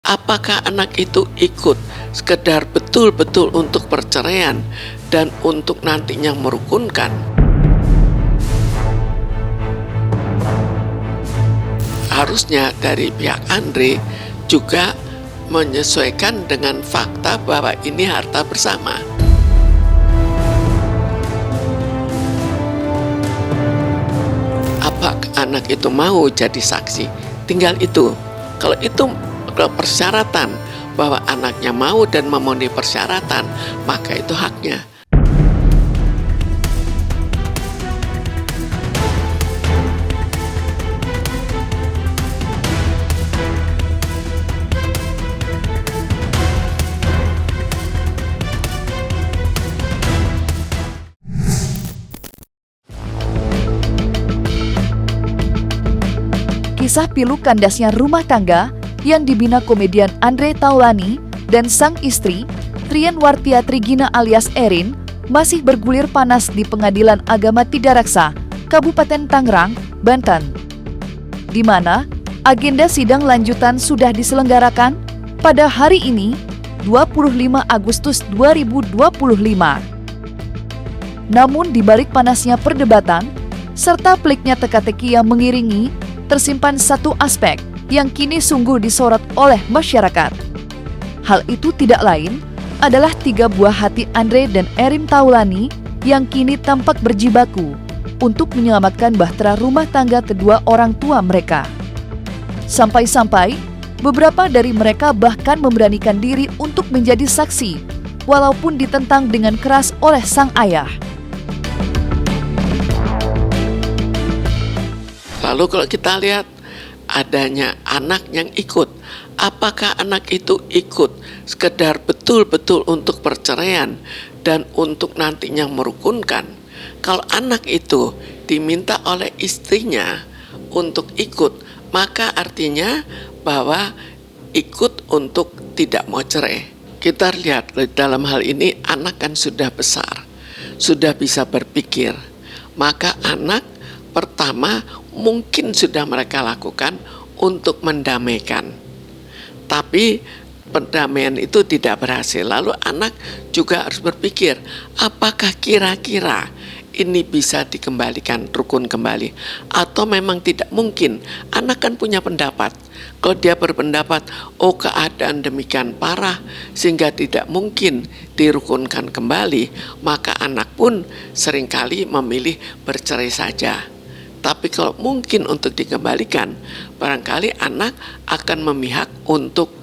Apakah anak itu ikut sekedar betul-betul untuk perceraian dan untuk nantinya merukunkan? Harusnya dari pihak Andre juga menyesuaikan dengan fakta bahwa ini harta bersama. Apakah anak itu mau jadi saksi? Tinggal itu. Kalau itu persyaratan bahwa anaknya mau dan memenuhi persyaratan, maka itu haknya. Kisah pilu kandasnya rumah tangga yang dibina komedian Andre Taulany dan sang istri, Trian Wartiatri Gina alias Erin, masih bergulir panas di Pengadilan Agama Tidaraksa, Kabupaten Tangerang, Banten. Di mana agenda sidang lanjutan sudah diselenggarakan pada hari ini, 25 Agustus 2025. Namun di balik panasnya perdebatan, serta peliknya teka-teki yang mengiringi, tersimpan satu aspek yang kini sungguh disorot oleh masyarakat. Hal itu tidak lain adalah 3 buah hati Andre dan Erin Taulany yang kini tampak berjibaku untuk menyelamatkan bahtera rumah tangga kedua orang tua mereka. Sampai-sampai beberapa dari mereka bahkan memberanikan diri untuk menjadi saksi, walaupun ditentang dengan keras oleh sang ayah. Lalu kalau kita lihat adanya anak yang ikut, apakah anak itu ikut sekedar betul-betul untuk perceraian dan untuk nantinya merukunkan? Kalau anak itu diminta oleh istrinya untuk ikut, maka artinya bahwa ikut untuk tidak mau cerai. Kita lihat dalam hal ini anak kan sudah besar, sudah bisa berpikir. Maka anak pertama mungkin sudah mereka lakukan untuk mendamaikan. Tapi perdamaian itu tidak berhasil. Lalu anak juga harus berpikir, apakah kira-kira ini bisa dikembalikan, rukun kembali, atau memang tidak mungkin. Anak kan punya pendapat. Kalau dia berpendapat, oh keadaan demikian parah sehingga tidak mungkin dirukunkan kembali, maka anak pun seringkali memilih bercerai saja. Tapi kalau mungkin untuk dikembalikan, barangkali anak akan memihak untuk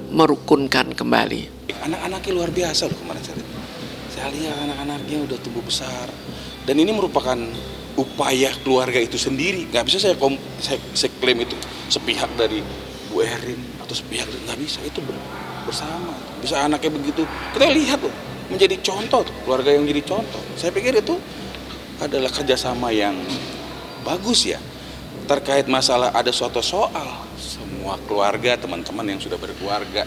merukunkan kembali. Anak-anaknya luar biasa loh kemarin saya lihat anak-anaknya udah tumbuh besar. Dan ini merupakan upaya keluarga itu sendiri. Nggak bisa saya klaim itu sepihak dari Bu Erin atau sepihak, nggak bisa, itu bersama. Bisa anaknya begitu, kita lihat loh, menjadi contoh tuh, keluarga yang jadi contoh. Saya pikir itu adalah kerjasama yang bagus ya. Terkait masalah ada suatu soal, semua keluarga, teman-teman yang sudah berkeluarga,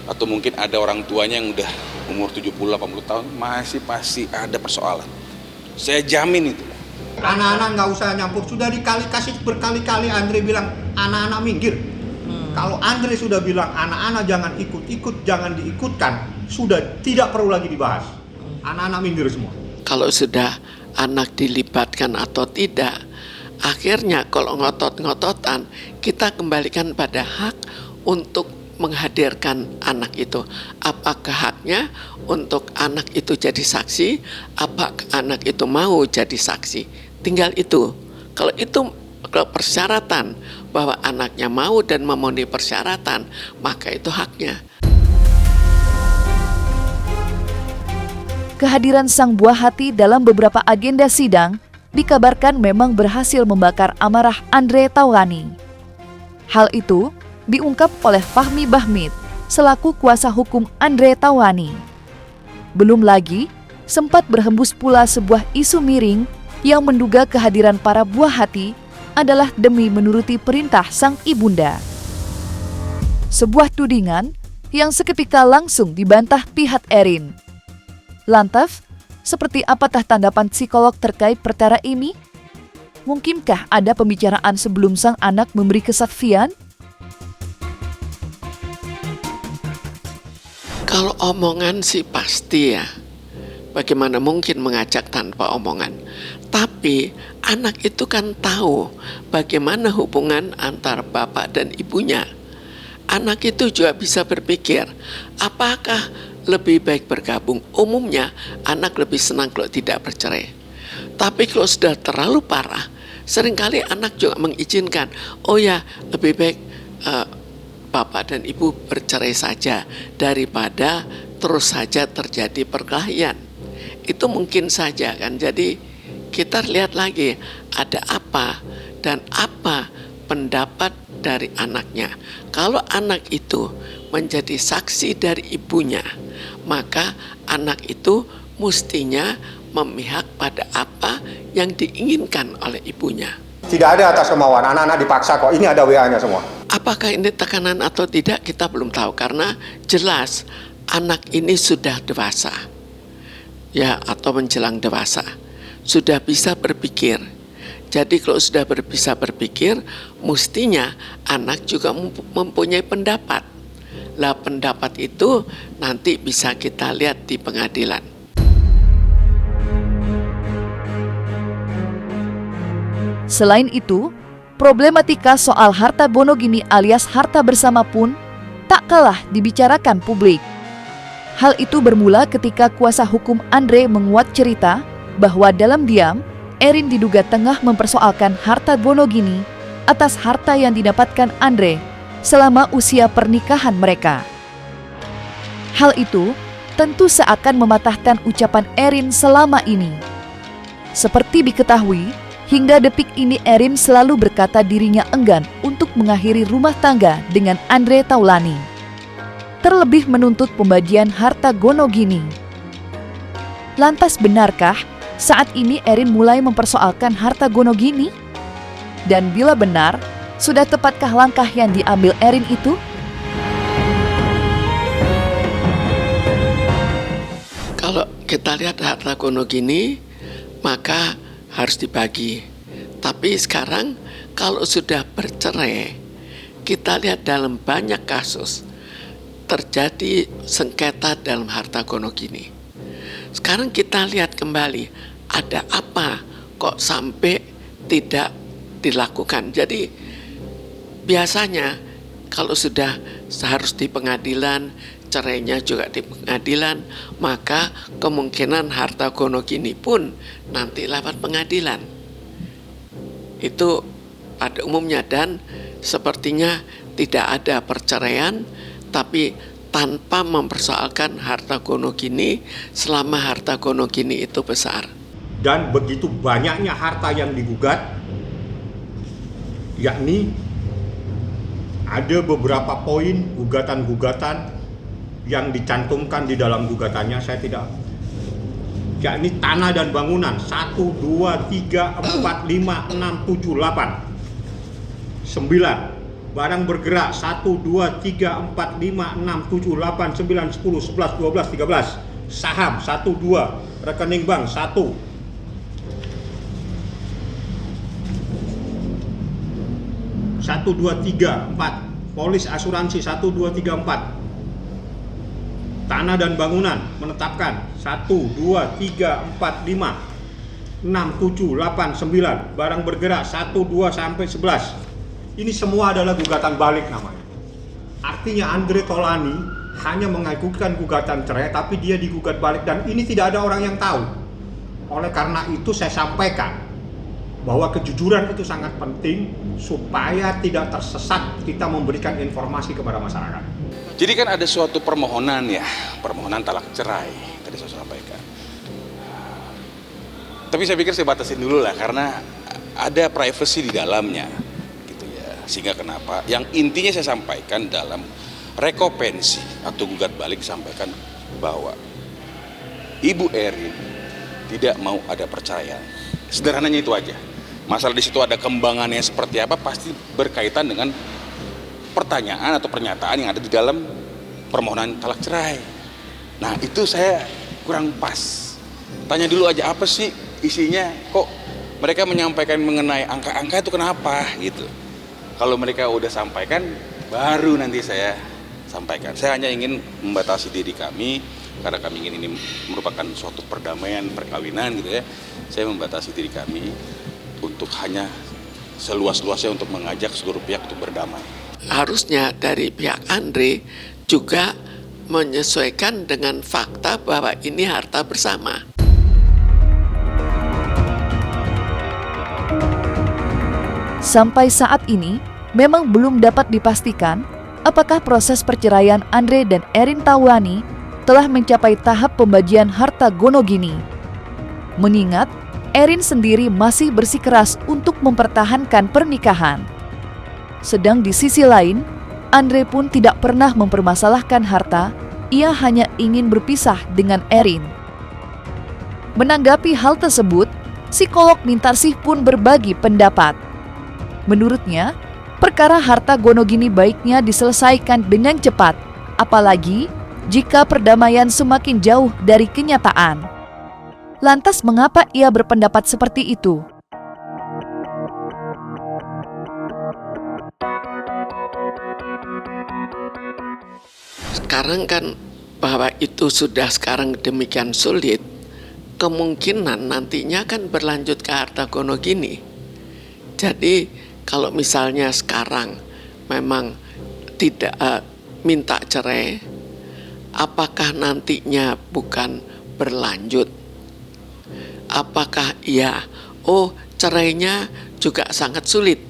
atau mungkin ada orang tuanya yang udah umur 70-80 tahun, masih pasti ada persoalan. Saya jamin itu. Anak-anak nggak usah nyampur, sudah kasih berkali-kali Andre bilang anak-anak minggir. Kalau Andre sudah bilang anak-anak jangan ikut-ikut, jangan diikutkan, sudah tidak perlu lagi dibahas. Anak-anak minggir semua. Kalau sudah anak dilibatkan atau tidak, akhirnya kalau ngotot-ngototan, kita kembalikan pada hak untuk menghadirkan anak itu. Apakah haknya untuk anak itu jadi saksi? Apakah anak itu mau jadi saksi? Tinggal itu. Kalau itu persyaratan bahwa anaknya mau dan memenuhi persyaratan, maka itu haknya. Kehadiran sang buah hati dalam beberapa agenda sidang dikabarkan memang berhasil membakar amarah Andre Taulany. Hal itu diungkap oleh Fahmi Bahmid selaku kuasa hukum Andre Taulany. Belum lagi, sempat berhembus pula sebuah isu miring yang menduga kehadiran para buah hati adalah demi menuruti perintah sang ibunda. Sebuah tudingan yang seketika langsung dibantah pihak Erin. Lantas, seperti apakah tanggapan psikolog terkait perkara ini? Mungkinkah ada pembicaraan sebelum sang anak memberi kesaksian? Kalau omongan sih pasti ya. Bagaimana mungkin mengajak tanpa omongan? Tapi anak itu kan tahu bagaimana hubungan antara bapak dan ibunya. Anak itu juga bisa berpikir, apakah lebih baik bergabung? Umumnya anak lebih senang kalau tidak bercerai. Tapi kalau sudah terlalu parah, seringkali anak juga mengizinkan, oh ya lebih baik bapak dan ibu bercerai saja daripada terus saja terjadi perkelahian. Itu mungkin saja kan. Jadi kita lihat lagi ada apa dan apa pendapat dari anaknya. Kalau anak itu menjadi saksi dari ibunya, maka anak itu mestinya memihak pada apa yang diinginkan oleh ibunya. Tidak ada atas kemauan, anak-anak dipaksa kok. Ini ada WA-nya semua. Apakah ini tekanan atau tidak kita belum tahu, karena jelas anak ini sudah dewasa. Ya, atau menjelang dewasa, sudah bisa berpikir. Jadi kalau sudah bisa berpikir, mestinya anak juga mempunyai pendapat. Lah pendapat itu nanti bisa kita lihat di pengadilan. Selain itu, problematika soal harta Bonogini alias harta bersama pun tak kalah dibicarakan publik. Hal itu bermula ketika kuasa hukum Andre menguat cerita bahwa dalam diam, Erin diduga tengah mempersoalkan harta Bonogini atas harta yang didapatkan Andre selama usia pernikahan mereka. Hal itu tentu seakan mematahkan ucapan Erin selama ini. Seperti diketahui, hingga detik ini Erin selalu berkata dirinya enggan untuk mengakhiri rumah tangga dengan Andre Taulani. Terlebih menuntut pembagian harta Bonogini. Lantas benarkah saat ini Erin mulai mempersoalkan harta Bonogini? Dan bila benar, sudah tepatkah langkah yang diambil Erin itu? Kalau kita lihat harta Bonogini, maka harus dibagi. Tapi sekarang kalau sudah bercerai, kita lihat dalam banyak kasus terjadi sengketa dalam harta Bonogini. Sekarang kita lihat kembali, ada apa kok sampai tidak dilakukan. Jadi biasanya kalau sudah harus di pengadilan, cerainya juga di pengadilan, maka kemungkinan harta Bonogini pun nanti lewat pengadilan. Itu pada umumnya, dan sepertinya tidak ada perceraian tapi tanpa mempersoalkan harta Bonogini selama harta Bonogini itu besar. Dan begitu banyaknya harta yang digugat, yakni ada beberapa poin gugatan-gugatan yang dicantumkan di dalam gugatannya, saya tidak, yakni tanah dan bangunan 1, 2, 3, 4, 5, 6, 7, 8 9, barang bergerak 1, 2, 3, 4, 5, 6, 7, 8, 9, 10, 11, 12, 13, saham 1, 2, rekening bank 1, 1, 2, 3, 4, polis asuransi 1, 2, 3, 4, tanah dan bangunan menetapkan 1, 2, 3, 4, 5, 6, 7, 8, 9, barang bergerak 1, 2, sampai 11. Ini semua adalah gugatan balik namanya. Artinya Andre Taulani hanya mengajukan gugatan cerai, tapi dia digugat balik, dan ini tidak ada orang yang tahu. Oleh karena itu saya sampaikan bahwa kejujuran itu sangat penting supaya tidak tersesat kita memberikan informasi kepada masyarakat. Jadi kan ada suatu permohonan ya, permohonan talak cerai, tadi saya sampaikan. Tapi saya pikir saya batasin dulu lah, karena ada privacy di dalamnya. Sehingga kenapa, yang intinya saya sampaikan dalam rekopensi atau gugat balik, sampaikan bahwa Ibu Erin tidak mau ada perceraian. Sederhananya itu aja. Masalah di situ ada kembangannya seperti apa pasti berkaitan dengan pertanyaan atau pernyataan yang ada di dalam permohonan talak cerai. Nah itu saya kurang pas. Tanya dulu aja apa sih isinya, kok mereka menyampaikan mengenai angka-angka itu kenapa gitu. Kalau mereka udah sampaikan, baru nanti saya sampaikan. Saya hanya ingin membatasi diri kami karena kami ingin ini merupakan suatu perdamaian perkawinan gitu ya. Saya membatasi diri kami untuk hanya seluas-luasnya untuk mengajak seluruh pihak untuk berdamai. Harusnya dari pihak Andre juga menyesuaikan dengan fakta bahwa ini harta bersama. Sampai saat ini, memang belum dapat dipastikan apakah proses perceraian Andre dan Erin Taulani telah mencapai tahap pembagian harta gonogini. Mengingat, Erin sendiri masih bersikeras untuk mempertahankan pernikahan. Sedang di sisi lain, Andre pun tidak pernah mempermasalahkan harta, ia hanya ingin berpisah dengan Erin. Menanggapi hal tersebut, psikolog Mintarsih pun berbagi pendapat. Menurutnya, perkara harta gonogini baiknya diselesaikan dengan cepat, apalagi jika perdamaian semakin jauh dari kenyataan. Lantas mengapa ia berpendapat seperti itu? Sekarang kan bahwa itu sudah sekarang demikian sulit, kemungkinan nantinya kan berlanjut ke harta gonogini. Jadi kalau misalnya sekarang memang tidak minta cerai, apakah nantinya bukan berlanjut? Apakah iya, cerainya juga sangat sulit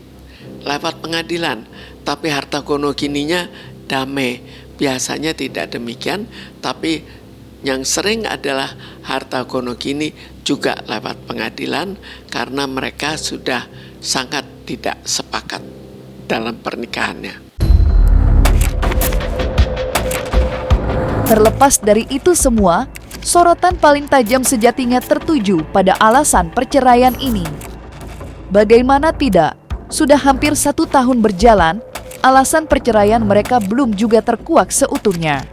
lewat pengadilan, tapi harta gonogininya damai. Biasanya tidak demikian, tapi yang sering adalah harta gonogini juga lewat pengadilan karena mereka sudah sangat tidak sepakat dalam pernikahannya. Terlepas dari itu semua, sorotan paling tajam sejatinya tertuju pada alasan perceraian ini. Bagaimana tidak, sudah hampir 1 tahun berjalan, alasan perceraian mereka belum juga terkuak seutuhnya.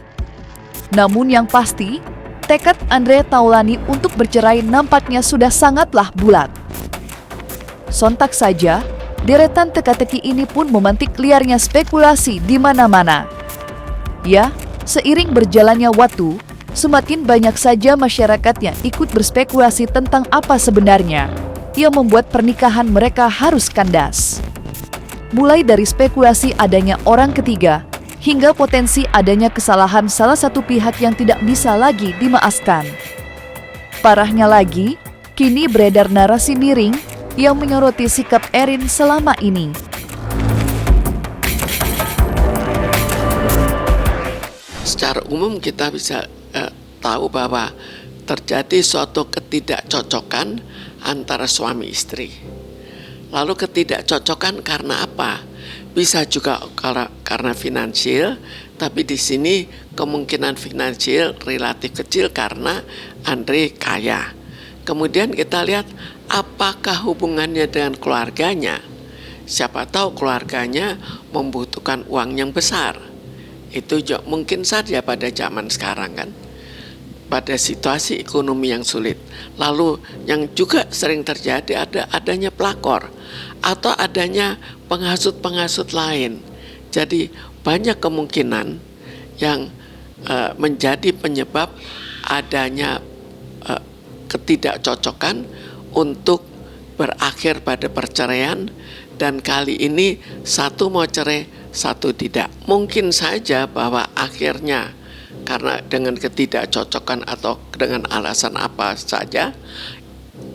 Namun yang pasti, tekad Andre Taulani untuk bercerai nampaknya sudah sangatlah bulat. Sontak saja, deretan teka-teki ini pun memantik liarnya spekulasi di mana-mana. Ya, seiring berjalannya waktu, semakin banyak saja masyarakat yang ikut berspekulasi tentang apa sebenarnya yang membuat pernikahan mereka harus kandas. Mulai dari spekulasi adanya orang ketiga, hingga potensi adanya kesalahan salah satu pihak yang tidak bisa lagi dimaafkan. Parahnya lagi, kini beredar narasi miring yang menyoroti sikap Erin selama ini. Secara umum kita bisa tahu bahwa terjadi suatu ketidakcocokan antara suami istri. Lalu ketidakcocokan karena apa? Bisa juga karena finansial, tapi di sini kemungkinan finansial relatif kecil karena Andre kaya. Kemudian kita lihat apakah hubungannya dengan keluarganya. Siapa tahu keluarganya membutuhkan uang yang besar. Itu juga mungkin saja pada zaman sekarang kan, pada situasi ekonomi yang sulit. Lalu yang juga sering terjadi adanya pelakor atau adanya penghasut-penghasut lain. Jadi banyak kemungkinan yang menjadi penyebab adanya ketidakcocokan untuk berakhir pada perceraian, dan kali ini satu mau cerai, satu tidak. Mungkin saja bahwa akhirnya karena dengan ketidakcocokan atau dengan alasan apa saja,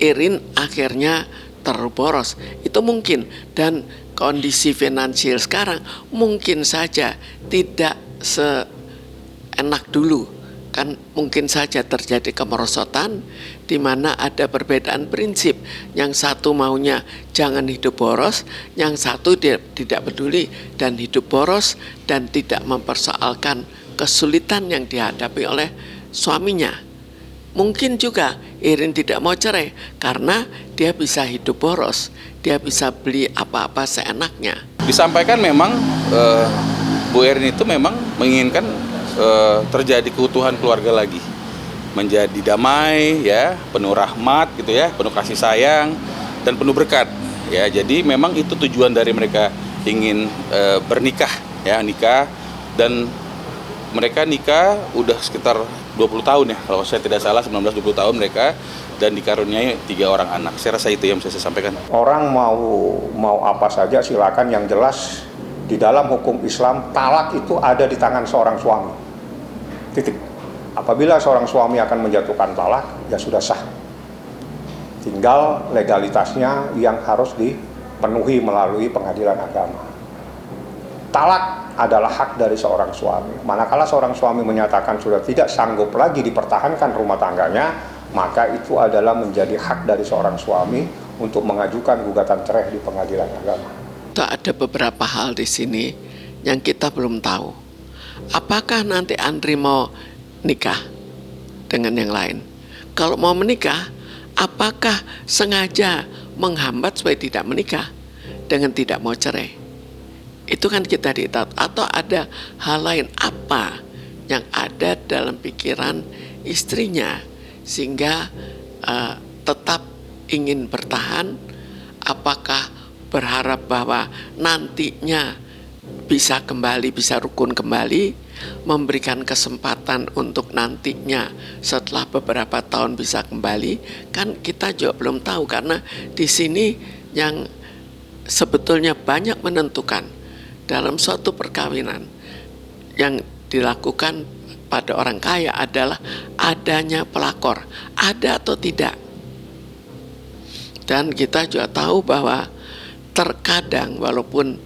Erin akhirnya terboros. Itu mungkin, dan kondisi finansial sekarang mungkin saja tidak seenak dulu. Kan mungkin saja terjadi kemerosotan di mana ada perbedaan prinsip. Yang satu maunya jangan hidup boros, yang satu dia tidak peduli dan hidup boros dan tidak mempersoalkan kesulitan yang dihadapi oleh suaminya. Mungkin juga Erin tidak mau cerai karena dia bisa hidup boros, dia bisa beli apa-apa seenaknya. Disampaikan memang Bu Erin itu memang menginginkan terjadi keutuhan keluarga lagi, menjadi damai ya, penuh rahmat gitu ya, penuh kasih sayang dan penuh berkat ya. Jadi memang itu tujuan dari mereka ingin bernikah ya, nikah, dan Mereka nikah udah sekitar 20 tahun ya, kalau saya tidak salah 19-20 tahun mereka, dan dikaruniai 3 orang anak. Saya rasa itu yang bisa saya sampaikan. Orang mau apa saja silakan, yang jelas di dalam hukum Islam talak itu ada di tangan seorang suami. Titik. Apabila seorang suami akan menjatuhkan talak, ya sudah sah. Tinggal legalitasnya yang harus dipenuhi melalui pengadilan agama. Talak adalah hak dari seorang suami. Manakala seorang suami menyatakan sudah tidak sanggup lagi dipertahankan rumah tangganya, maka itu adalah menjadi hak dari seorang suami untuk mengajukan gugatan cerai di pengadilan agama. Ada beberapa hal di sini yang kita belum tahu. Apakah nanti Andri mau nikah dengan yang lain? Kalau mau menikah, apakah sengaja menghambat supaya tidak menikah dengan tidak mau cerai? Itu kan kita ditahu. Atau ada hal lain apa yang ada dalam pikiran istrinya sehingga tetap ingin bertahan? Apakah berharap bahwa nantinya bisa kembali, bisa rukun kembali, memberikan kesempatan untuk nantinya setelah beberapa tahun bisa kembali? Kan kita juga belum tahu, karena di sini yang sebetulnya banyak menentukan dalam suatu perkawinan yang dilakukan pada orang kaya adalah adanya pelakor, ada atau tidak. Dan kita juga tahu bahwa terkadang walaupun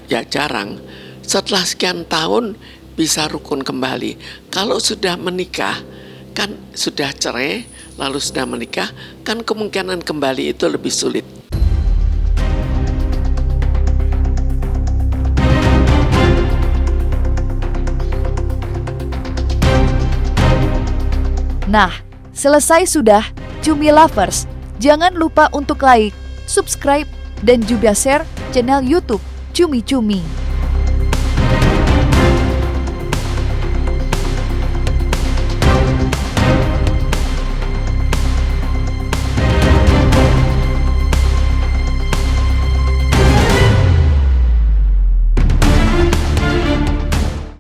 ya jarang, setelah sekian tahun bisa rukun kembali. Kalau sudah menikah, kan sudah cerai lalu sudah menikah, kan kemungkinan kembali itu lebih sulit. Nah, selesai sudah Cumi Lovers. Jangan lupa untuk like, subscribe, dan juga share channel YouTube Cumi Cumi.